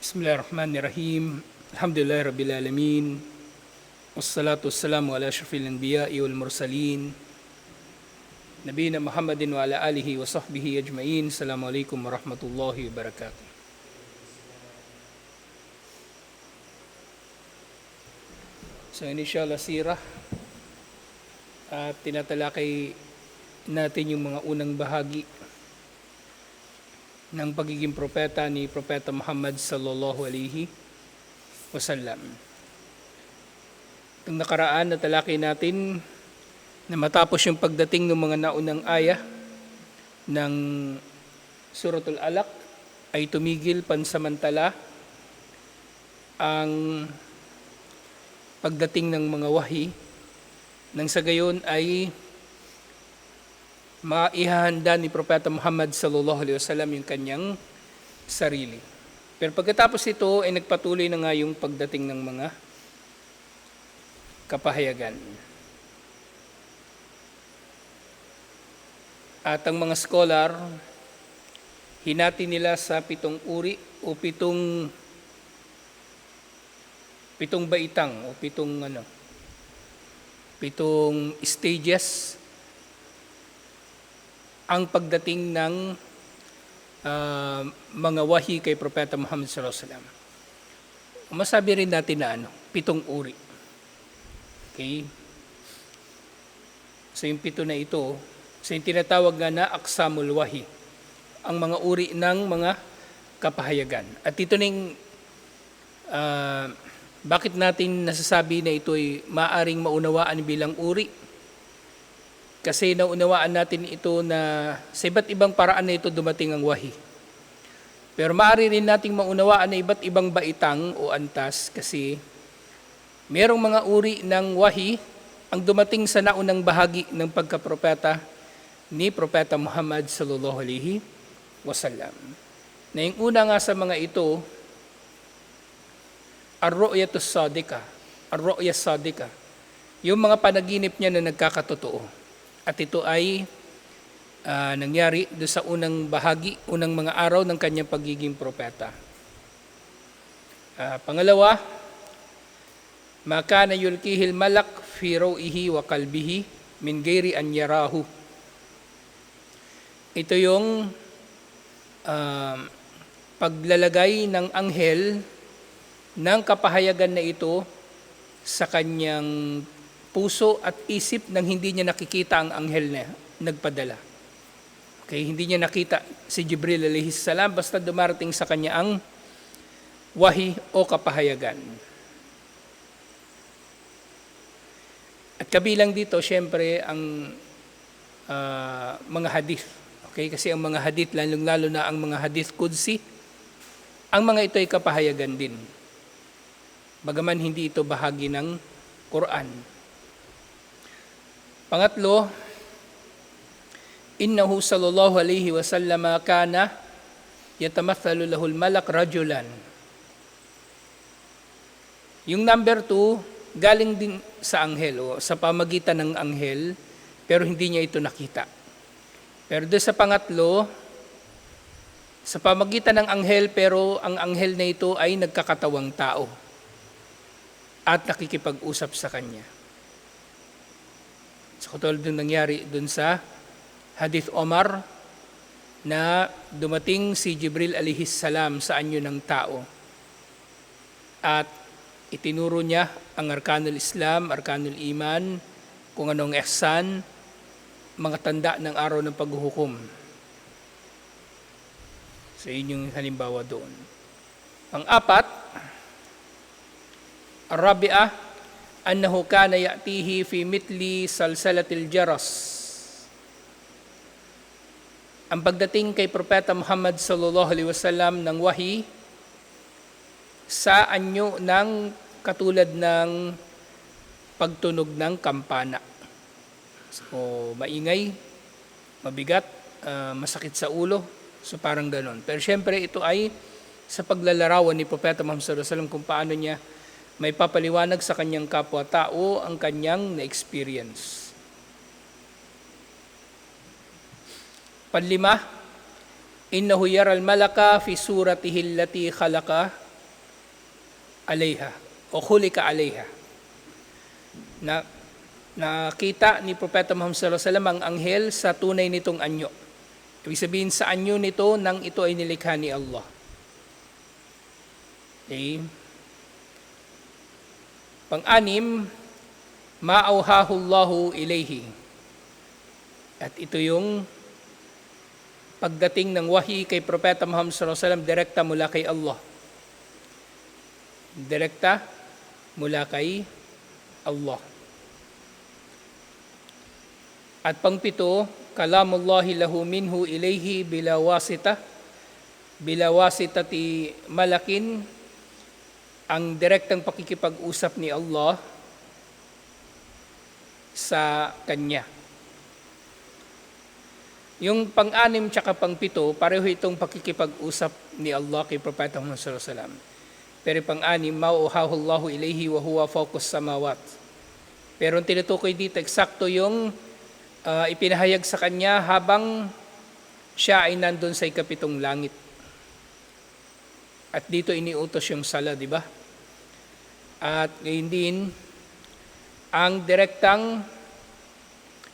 Bismillahirrahmanirrahim. Alhamdulillah Rabbil Alamin. Wassalatu wassalamu ala asyrafil anbiya'i wal mursalin. Nabiyina Muhammadin wa ala alihi wa sahbihi ajma'in. Assalamualaikum warahmatullahi wabarakatuh. So inshallah sirah at tinatalakay natin yung mga unang bahagi ng pagiging propeta ni Propeta Muhammad sallallahu alaihi wasallam. Itong nakaraan na talakay natin na matapos yung pagdating ng mga naunang aya ng Suratul Alaq ay tumigil pansamantala ang pagdating ng mga wahi nang sa gayon ay maihahanda ni Propeta Muhammad sallallahu alaihi wasallam yung kanyang sarili. Pero pagkatapos ito ay nagpatuloy na nga yung pagdating ng mga kapahayagan. At ang mga scholar, hinati nila sa 7 uri o 7 baitang o 7 stages ang pagdating ng mga wahi kay Propeta Muhammad sallallahu alaihi wasallam. Masabi rin natin na 7 uri. Okay? So yung 7 na ito, so yung tinatawag nga na aqsamul wahi, ang mga uri ng mga kapahayagan. At ito ning bakit natin nasasabi na ito ay maaring maunawaan bilang uri? Kasi naunawaan natin ito na sa iba't ibang paraan na ito dumating ang wahi. Pero maaari rin nating maunawaan na iba't ibang baitang o antas kasi merong mga uri ng wahi ang dumating sa naunang bahagi ng pagkapropeta ni Propeta Muhammad sallallahu alaihi wasallam. Na yung una nga sa mga ito, ar-ru'yatus sadiqa, ar-ru'yas sadiqa, yung mga panaginip niya na nagkakatotoo. At ito ay nangyari doon sa unang bahagi, unang mga araw ng kanyang pagiging propeta. Pangalawa, ma kana yulkihil malak fi ru'ihi wa qalbihi min ghairi an yarahu. Ito yung paglalagay ng anghel ng kapahayagan na ito sa kanyang puso at isip nang hindi niya nakikita ang anghel na nagpadala. Okay, hindi niya nakita si Jibril alayhis salam basta dumarating sa kanya ang wahi o kapahayagan. At kabilang dito, syempre, ang mga hadith. Okay, kasi ang mga hadith, lalong-lalo na ang mga hadith qudsi, ang mga ito ay kapahayagan din. Bagaman hindi ito bahagi ng Quran. Pangatlo, innahu sallallahu alaihi wasallam kana yatamathalu lahul malak rajulan. Yung number 2, galing din sa anghel o sa pamagitan ng anghel, pero hindi niya ito nakita. Pero doon sa pangatlo, sa pamagitan ng anghel, pero ang anghel na ito ay nagkakatawang tao at nakikipag-usap sa kanya. So katulad yung nangyari dun sa Hadith Omar na dumating si Jibril alayhis salam sa anyo ng tao at itinuro niya ang arkanul Islam, arkanul Iman, kung anong ihsan, mga tanda ng araw ng paghuhukom. So yun yung halimbawa doon. Pang-apat, Ar-Rabi'ah, annahu kana ya'tihi fi mitli salsalatil jaras. Ang pagdating kay Propeta Muhammad sallallahu alaihi wasallam ng wahi sa anyo ng katulad ng pagtunog ng kampana. So maingay, mabigat, masakit sa ulo, so parang ganon. Pero syempre ito ay sa paglalarawan ni Propeta Muhammad sallallahu alaihi wasallam kung paano niya may papaliwanag sa kanyang kapwa-tao ang kanyang na-experience. Panlima, innahu yaral malaka fi suratihi allati khalaqa alayha o khulika alayha. Na nakita ni Propeta Muhammad sallallahu alaihi wasallam ang anghel sa tunay nitong anyo. Ibig sabihin sa anyo nito nang ito ay nilikha ni Allah. Okay. Pang-anim, ma'auhahu Allahu ilayhi. At ito yung pagdating ng wahi kay Propeta Muhammad sallallahu alaihi wasallam direkta mula kay Allah. Direkta mula kay Allah. At pang-pito, kalamullahi lahu minhu ilayhi bila wasitati malakin, ang direktang pakikipag-usap ni Allah sa kanya. Yung pang-anim tsaka pang-pito, pareho itong pakikipag-usap ni Allah kay Propeta Muhammad sallallahu alaihi wasallam. Pero pang-anim, ma'uhahu Allahu ilayhi wa huwa fawqas samawat. Pero ang tinutukoy dito, eksakto yung ipinahayag sa kanya habang siya ay nandun sa ikapitong langit. At dito iniutos yung sala, di ba? At ngayon din, ang direktang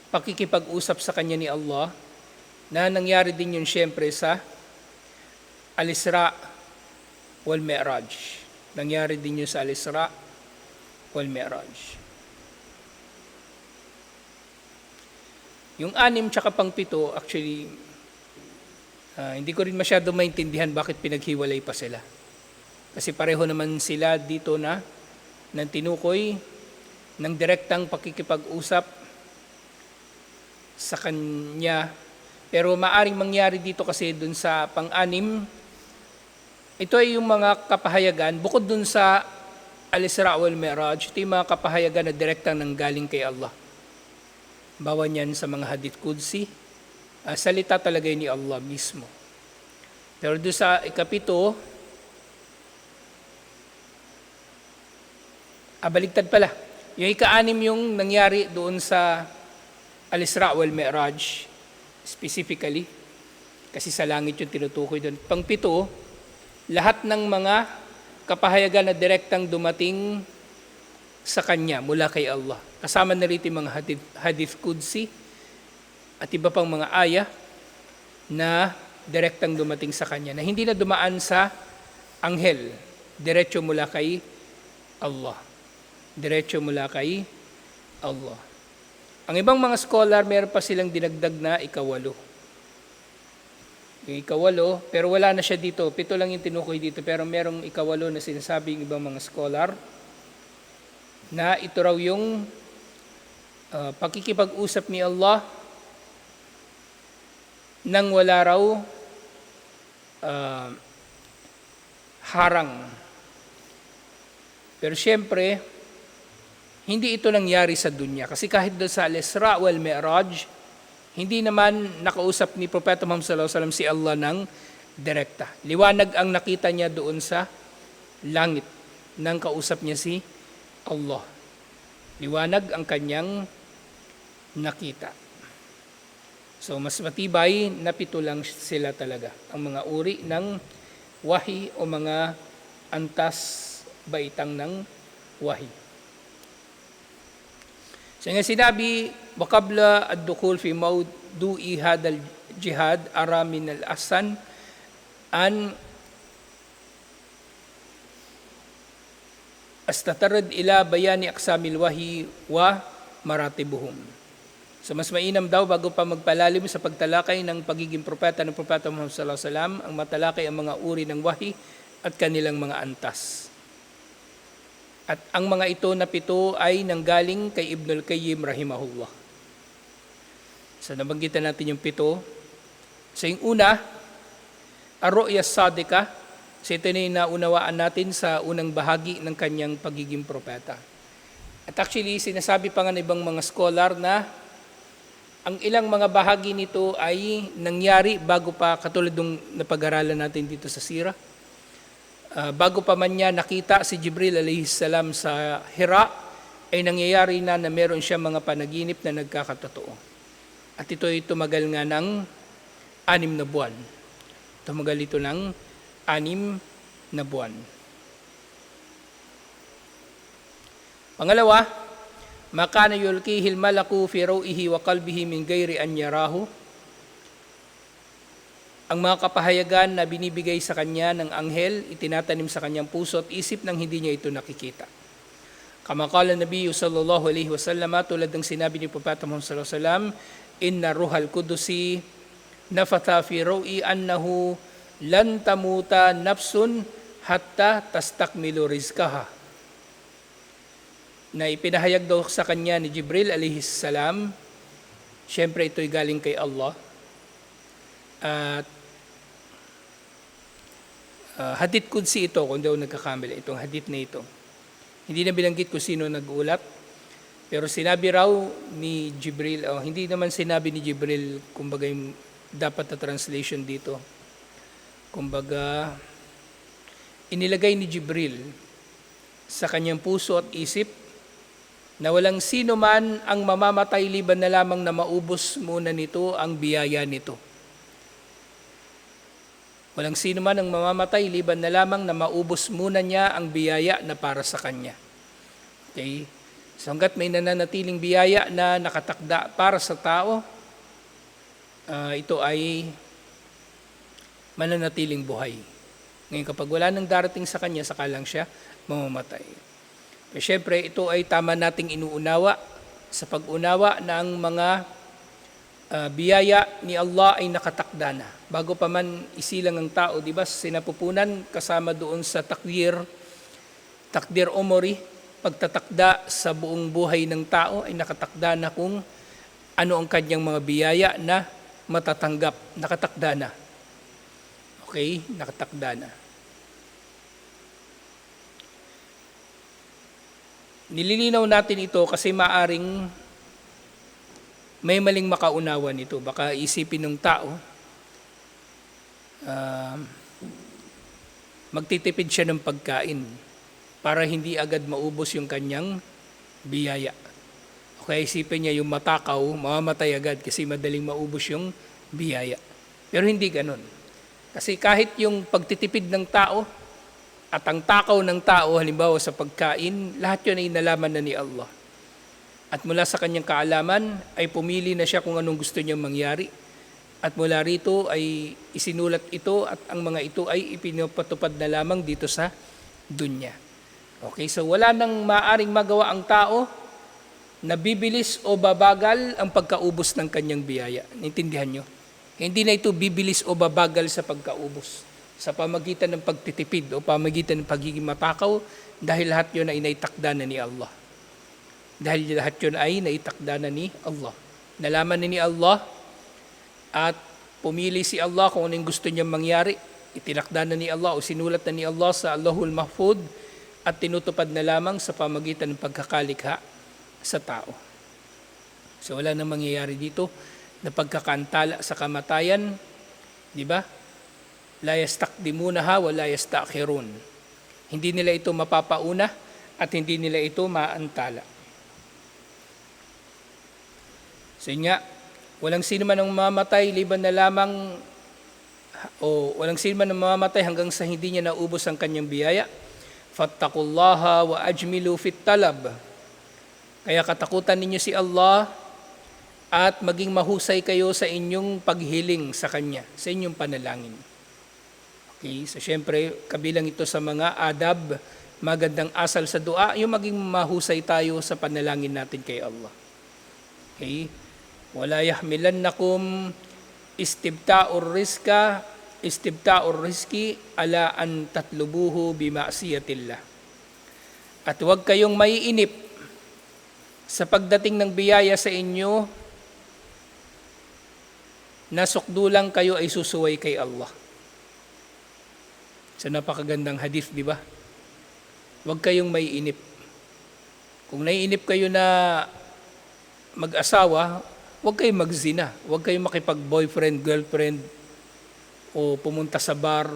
pakikipag-usap sa kanya ni Allah, na nangyari din yun siyempre sa Al-Isra wal Mi'raj. Nangyari din yun sa Al-Isra wal Mi'raj. Yung anim tsaka pang-pito, actually, hindi ko rin masyado maintindihan bakit pinaghiwalay pa sila. Kasi pareho naman sila dito na ng tinukoy ng direktang pakikipag-usap sa kanya. Pero maaring mangyari dito kasi dun sa pang-anim, ito ay yung mga kapahayagan, bukod dun sa Al-Isra wal Mi'raj, ito yung mga kapahayagan na direktang nanggaling kay Allah. Bawa niyan sa mga hadith Qudsi, salita talaga ni Allah mismo. Pero doon sa ikapito, baligtad pala. Yung ika-anim yung nangyari doon sa Al-Isra wal Mi'raj, specifically, kasi sa langit yung tinutukoy doon. Pang-pito, lahat ng mga kapahayagan na direktang dumating sa kanya mula kay Allah. Kasama na rito yung mga hadith Qudsi at iba pang mga ayah na direktang dumating sa kanya, na hindi na dumaan sa anghel, diretso mula kay Allah. Diretso mula kay Allah. Ang ibang mga scholar, meron pa silang dinagdag na ikawalo. Yung ikawalo, pero wala na siya dito. 7 lang yung tinukoy dito, pero merong ikawalo na sinasabi ng ibang mga scholar na ito raw yung pakikipag-usap ni Allah nang wala raw harang. Pero siyempre, hindi ito nangyari sa dunya. Kasi kahit doon sa Al-Isra wal Mi'raj, hindi naman nakausap ni Propeta Muhammad sallallahu alaihi wasallam si Allah ng direkta. Liwanag ang nakita niya doon sa langit nang kausap niya si Allah. Liwanag ang kanyang nakita. So mas matibay na 7 lang sila talaga. Ang mga uri ng wahi o mga antas baitang ng wahi. So nga sinabi, wakabla ad-dukhul fi mawdu'i hadal jihad ara min al-asan an astatarad ila bayani aksamil wahi wa maratibuhum. So mas mainam daw bago pa magpalalim sa pagtalakay ng pagiging propeta ng Propeta Muhammad sallallahu alaihi wasallam, ang matalakay ang mga uri ng wahi at kanilang mga antas. At ang mga ito na 7 ay nanggaling kay Ibnul Qayyim rahimahullah. So nabanggitan natin yung 7. So yung una, ar-ru'ya as-sadiqah. So ito na yung naunawaan natin sa unang bahagi ng kanyang pagiging propeta. At actually, sinasabi pa nga ng ibang mga scholar na ang ilang mga bahagi nito ay nangyari bago pa, katulad ng napag-aralan natin dito sa Sira. Bago pa man niya nakita si Jibril alayhis salam sa Hira, ay nangyayari na meron siya mga panaginip na nagkakatotoo. At ito ay tumagal nga ng 6 na buwan. Tumagal ito ng 6 na buwan. Pangalawa, makana yulkihil malaku fi rawihi wa qalbihi min ghairi an yarahu. Ang mga kapahayagan na binibigay sa kanya ng anghel, itinatanim sa kanyang puso at isip nang hindi niya ito nakikita. Kama qala Nabi sallallahu alaihi wasallam, tulad ng sinabi ni Propeta Muhammad sallallahu alaihi wasallam, inna ruhal kudusi nafatha fi rawi annahu lan tamuta nafsun hatta tastakmilu rizkaha. Na ipinahayag daw sa kanya ni Jibril alayhis salam, syempre ito'y galing kay Allah, at hadith qudsi ito, kung daw nagkakamali, itong hadith na ito. Hindi na bilanggit kung sino nag-ulat, pero sinabi raw ni Jibril, hindi naman sinabi ni Jibril, kumbaga yung dapat na translation dito. Kumbaga, inilagay ni Jibril sa kanyang puso at isip na walang sino man ang mamamatay liban na lamang na maubos muna nito ang biyaya nito. Walang sino man ang mamamatay liban na lamang na maubos muna niya ang biyaya na para sa kanya. Okay? So hanggat may nananatiling biyaya na nakatakda para sa tao, ito ay mananatiling buhay. Ngayon kapag wala nang darating sa kanya, saka lang siya mamamatay. Pero syempre, ito ay tama nating inuunawa sa pag-unawa na ang mga biyaya ni Allah ay nakatakda na. Bago pa man isilang ang tao, di ba, sinapupunan kasama doon sa takdir umuri, pagtatakda sa buong buhay ng tao ay nakatakda na kung ano ang kanyang mga biyaya na matatanggap. Nakatakda na. Okay? Nakatakda na. Nililinaw natin ito kasi maaring may maling makaunawa nito. Baka isipin ng tao, magtitipid siya ng pagkain para hindi agad maubos yung kanyang biyaya. O kaya isipin niya yung matakaw, mamamatay agad kasi madaling maubos yung biyaya. Pero hindi ganun. Kasi kahit yung pagtitipid ng tao, at ang takaw ng tao, halimbawa sa pagkain, lahat yun ay nalaman na ni Allah. At mula sa kanyang kaalaman, ay pumili na siya kung anong gusto niyang mangyari. At mula rito ay isinulat ito at ang mga ito ay ipinapatupad na lamang dito sa dunya. Okay, so wala nang maaring magawa ang tao na bibilis o babagal ang pagkaubos ng kanyang biyaya. Naintindihan nyo? Hindi na ito bibilis o babagal sa pagkaubos sa pamagitan ng pagtitipid o pamagitan ng pagiging matakaw, dahil lahat yun ay naitakda na ni Allah. Dahil lahat yun ay naitakda na ni Allah. Nalaman na ni Allah at pumili si Allah kung anong gusto niyang mangyari. Itinakda na ni Allah o sinulat na ni Allah sa Allahul Mahfud at tinutupad na lamang sa pamagitan ng pagkakalikha sa tao. So wala nang mangyayari dito na pagkakantala sa kamatayan, di ba? La yastakdimunaha wa la yastakhirun. Hindi nila ito mapapauna at hindi nila ito maantala. So nga, walang sino man ang mamamatay liban na lamang walang sino man ang mamamatay hanggang sa hindi niya naubos ang kanyang biyaya. Fattaqullaha wa ajmilu fit talab. Kaya katakutan ninyo si Allah at maging mahusay kayo sa inyong paghiling sa Kanya, sa inyong panalangin. Okay, so syempre, kabilang ito sa mga adab, magandang asal sa dua, yung maging mahusay tayo sa panalangin natin kay Allah. Okay? Wala yahmilannakum istibta'ur rizki ala an tatlubuhu bima'siyatillah. At huwag kayong maiinip sa pagdating ng biyaya sa inyo na sukdulang kayo ay susuway kay Allah. So napakagandang hadith, di ba? Huwag kayong maiinip. Kung naiinip kayo na mag-asawa, huwag kayong magzina. Huwag kayong makipag-boyfriend, girlfriend, o pumunta sa bar.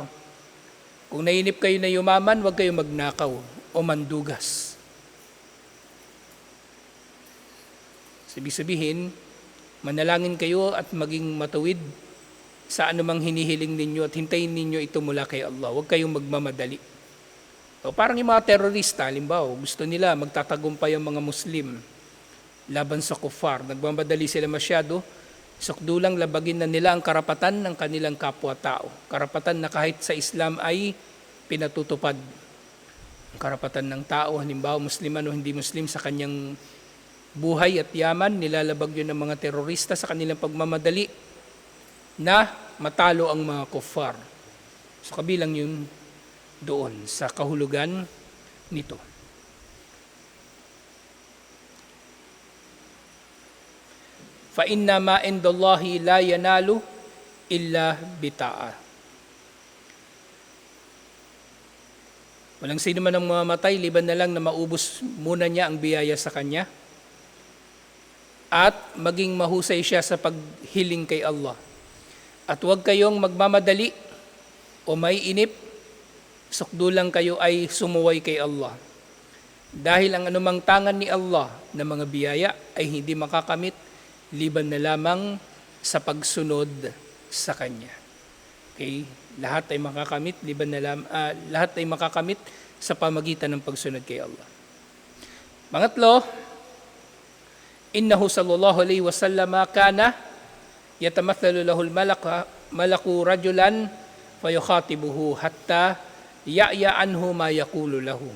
Kung naiinip kayo na yumaman, huwag kayong magnakaw o mandugas. Ibig sabihin, manalangin kayo at maging matuwid sa anumang hinihiling ninyo at hintayin ninyo ito mula kay Allah. Huwag kayong magmamadali. O parang yung mga terorista, halimbawa, gusto nila magtatagumpay ang mga Muslim laban sa kuffar. Nagmamadali sila masyado, sukdulang labagin na nila ang karapatan ng kanilang kapwa-tao. Karapatan na kahit sa Islam ay pinatutupad. Ang karapatan ng tao, halimbawa Musliman o hindi Muslim, sa kanyang buhay at yaman, nilalabag yun ng mga terorista sa kanilang pagmamadali na matalo ang mga kuffar. So kabilang yun doon sa kahulugan nito. Fa inna ma indallahi la yanalu illa bita'a. Walang sino man ang mamamatay liban na lang na maubos muna niya ang biyaya sa kanya at maging mahusay siya sa paghiling kay Allah. At huwag kayong magmamadali o may inip, sukdulang kayo ay sumuway kay Allah. Dahil ang anumang tangan ni Allah na mga biyaya ay hindi makakamit liban na lamang sa pagsunod sa Kanya. Okay? Lahat ay makakamit lahat ay makakamit sa pamagitan ng pagsunod kay Allah. Pangatlo, innahu sallallahu alaihi wasallam kana yatamathalu lahu malaku rajulan fayukhatibuhu hatta ya'ya anhu ma yaqulu lahu.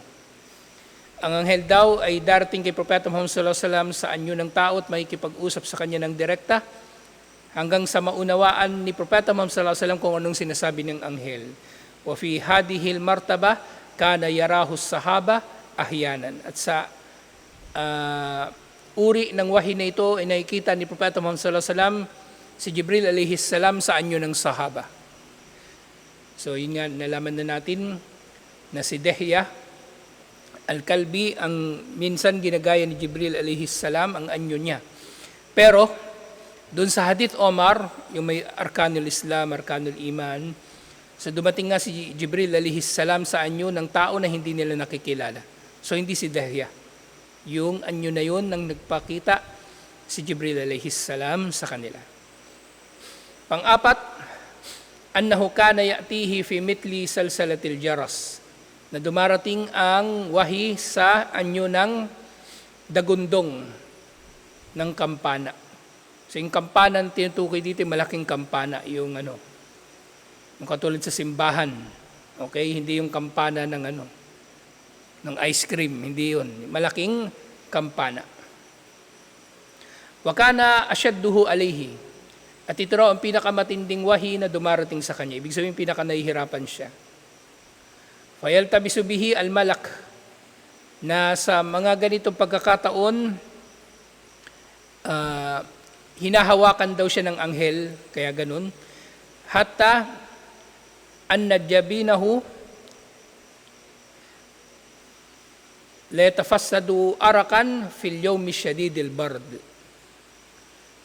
Ang anghel daw ay darating kay Propeta Muhammad sallallahu alaihi wasallam sa anyo ng tao at makikipag-usap sa kanya ng direkta hanggang sa maunawaan ni Propeta Muhammad sallallahu alaihi wasallam kung anong sinasabi ng anghel. Wa fi hadhihi martaba kana yarahu sahaba ahyanan. At sa uri ng wahi na ito ay nakikita ni Propeta Muhammad sallallahu alaihi wasallam si Jibril alayhi salam sa anyo ng sahaba. So yun nga, nalaman na natin na si Dihya Al-Kalbi ang minsan ginagaya ni Jibril alayhi salam ang anyo niya. Pero doon sa Hadith Omar, yung may Arkanul Islam, Arkanul Iman, so dumating nga si Jibril alayhi salam sa anyo ng tao na hindi nila nakikilala. So hindi si Dihya. Yung anyo na yun nang nagpakita si Jibril alayhi salam sa kanila. Pang-apat, annahu kana ya'tihi fi mitli salsalatil jaras, na dumarating ang wahi sa anyo ng dagundong ng kampana. So yung kampana na tinutukoy dito, malaking kampana, yung katulad sa simbahan. Okay, hindi yung kampana ng ice cream, hindi yun. Malaking kampana. Wa kana ashadduhu alayhi. At ito raw ang pinakamatinding wahi na dumarating sa kanya. Ibig sabihin, pinakanahihirapan siya. Fayaltabisu bihi al-malak, na sa mga ganitong pagkakataon, hinahawakan daw siya ng anghel, kaya ganun. Hatta anna jabinahu letafassadu arakan fil yawmi shadidil bard.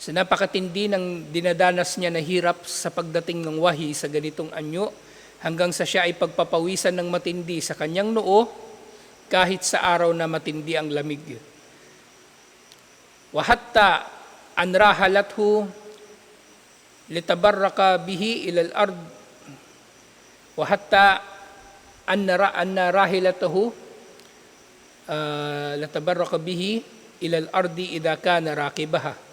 So napakatindi ng dinadanas niya na hirap sa pagdating ng wahi sa ganitong anyo, hanggang sa siya ay pagpapawisan ng matindi sa kanyang noo kahit sa araw na matindi ang lamig. Wa hatta an rahalathu litabarraka bihi ila al-ard. Wa hatta an rahilatahu litabarraka bihi ila al-ardi idha kana raqibaha.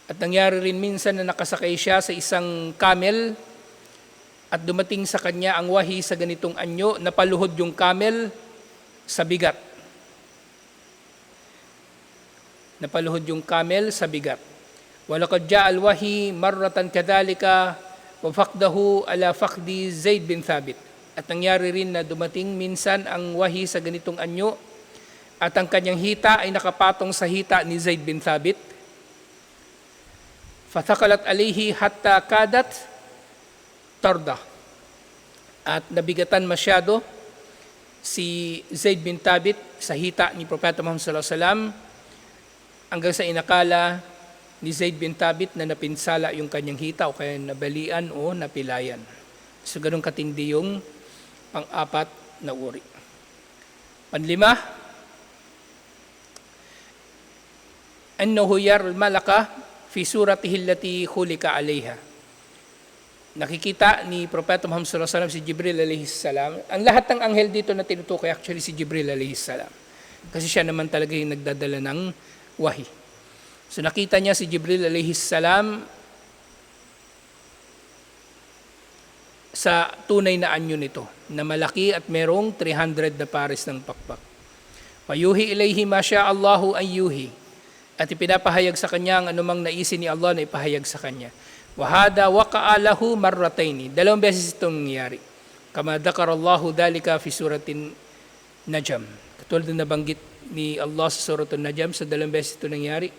At nangyari rin minsan na nakasakay siya sa isang camel at dumating sa kanya ang wahi sa ganitong anyo, napaluhod yung camel sa bigat. Napaluhod yung camel sa bigat. Walaqad ja'a al-wahi marratan kadhalika wa faqdahu ala faqdi Zaid bin Thabit. At nangyari rin na dumating minsan ang wahi sa ganitong anyo at ang kanyang hita ay nakapatong sa hita ni Zaid bin Thabit. Fathaqalat alayhi hatta kadat tarda. At nabigatan masyado si Zaid bin Thabit sa hita ni Propeta Muhammad sallallahu alaihi wasallam hanggang sa inakala ni Zaid bin Thabit na napinsala yung kanyang hita o kaya nabalian o napilayan. So ganun katindi yung pang-apat na uri. Panlima, annahu yara al-malaka fi suratihi allati khulika alayha. nakikita ni Propeta Muhammad sallallahu alaihi wasallam si Jibril alayhis salam. Ang lahat ng anghel dito na tinutukoy actually si Jibril alayhis salam. Kasi siya naman talaga yung nagdadala ng wahi. So nakita niya si Jibril alayhis salam sa tunay na anyo nito, na malaki at merong 300 na pares ng pakpak. Payuhi ilayhi masya Allahu an yuhi. At ipinapahayag sa kanya ang anumang naisin ni Allah na ipahayag sa kanya. Wahada waqa'alahu marrataini. 2 beses itong nangyari. Kama dakarallahu dalika fi suratin Najm. Katulad na nabanggit ni Allah sa suratul Najm, sa 2 beses ito nangyari.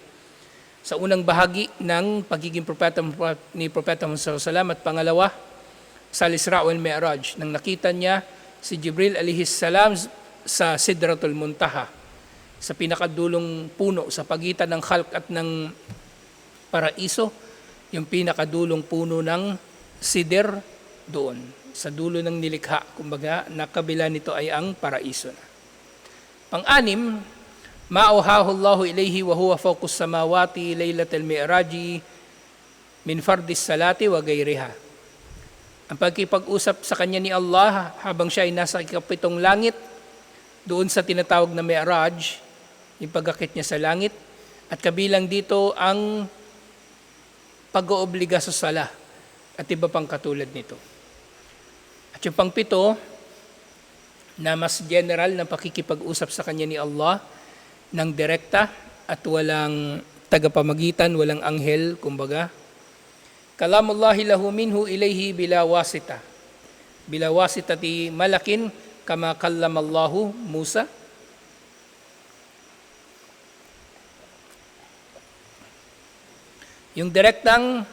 Sa unang bahagi ng pagiging propeta ni Propeta Muhammad sallallahu alaihi wasallam, at pangalawa sa Al-Isra wal Mi'raj, nang nakita niya si Jibril alayhis salam sa Sidratul Muntaha, sa pinakadulong puno, sa pagitan ng Khalq at ng Paraiso, yung pinakadulong puno ng Sidr doon, sa dulo ng nilikha, kumbaga nakabila nito ay ang Paraiso na. Pang-anim, ma'auhahu Allahu ilayhi wa huwa fawqus samawati laylatal mi'raji min fardis salati wa gayriha. Ang pagkipag-usap sa kanya ni Allah habang siya ay nasa ikapitong langit, doon sa tinatawag na Mi'raj, yung pag-akit niya sa langit, at kabilang dito ang pag-oobliga sa sala at iba pang katulad nito. At yung pang-pito, na mas general na pakikipag-usap sa kanya ni Allah ng direkta at walang tagapamagitan, walang anghel, kumbaga. Kalamullahi lahu minhu ilayhi bila wasita. Bila wasitati malakin kama kallamallahu Musa. Yung direktang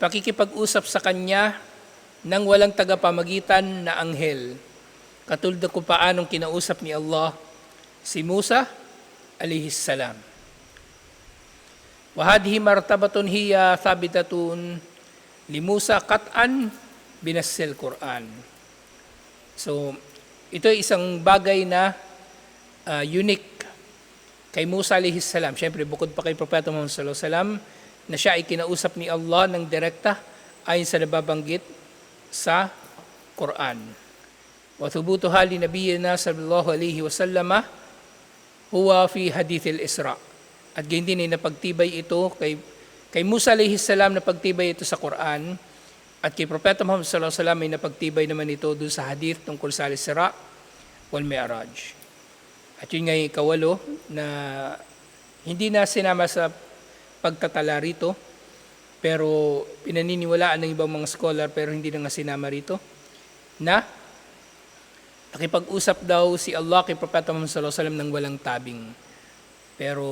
pakikipag-usap sa kanya ng walang tagapamagitan na anghel. Katulad kung paanong kinausap ni Allah si Musa alayhis salam. Wa hadhihi martabatun hiya thabitatun li Musa qat'an binassil Quran. So, ito ay isang bagay na unique kay Musa alayhis salam. Siyempre, bukod pa kay Propeta Muhammad sallallahu alaihi wasallam, na siya ay kinausap ni Allah ng direkta ayon sa nababanggit sa Quran. Wa thubutuha li nabiyyina sallallahu alaihi wasallam huwa fi hadith al-Isra. At gayon din ay napagtibay ito kay Musa alayhi salam, napagtibay ito sa Quran, at kay Propeta Muhammad sallallahu alaihi wasallam ay napagtibay naman ito doon sa hadith tungkol sa Al-Isra wal Mi'raj. At yun nga yung ikawalo na hindi na sinama sa pagtatala rito, pero pinaniniwalaan ng ibang mga scholar, pero hindi na nga sinama rito, na nakipag-usap daw si Allah kay Propeta Muhammad sallallahu alaihi wasallam ng walang tabing. Pero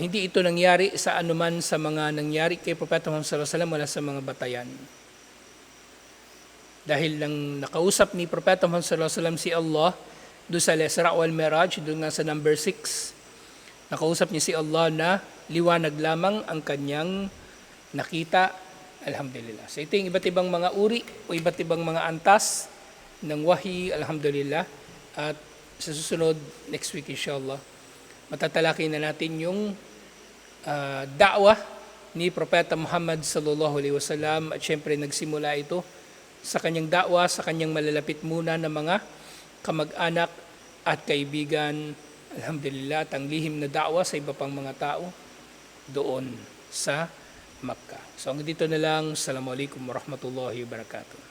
hindi ito nangyari sa anuman sa mga nangyari kay Propeta Muhammad sallallahu alaihi wasallam, wala sa mga batayan. Dahil lang nakausap ni Propeta Muhammad sallallahu alaihi wasallam si Allah doon sa Al-Isra wal Mi'raj, doon nga sa number 6, nakausap niya si Allah na liwanag lamang ang kanyang nakita. Alhamdulillah. So ito yung iba't ibang mga uri o iba't ibang mga antas ng wahi, alhamdulillah. At sa susunod, next week inshallah, matatalakay na natin yung da'wah ni Propeta Muhammad sallallahu alaihi wasallam. At syempre nagsimula ito sa kanyang da'wah, sa kanyang malalapit muna na mga kamag-anak at kaibigan. Alhamdulillah, at ang lihim na da'wah sa iba pang mga tao doon sa Makkah. So hanggang dito na lang. Assalamualaikum warahmatullahi wabarakatuh.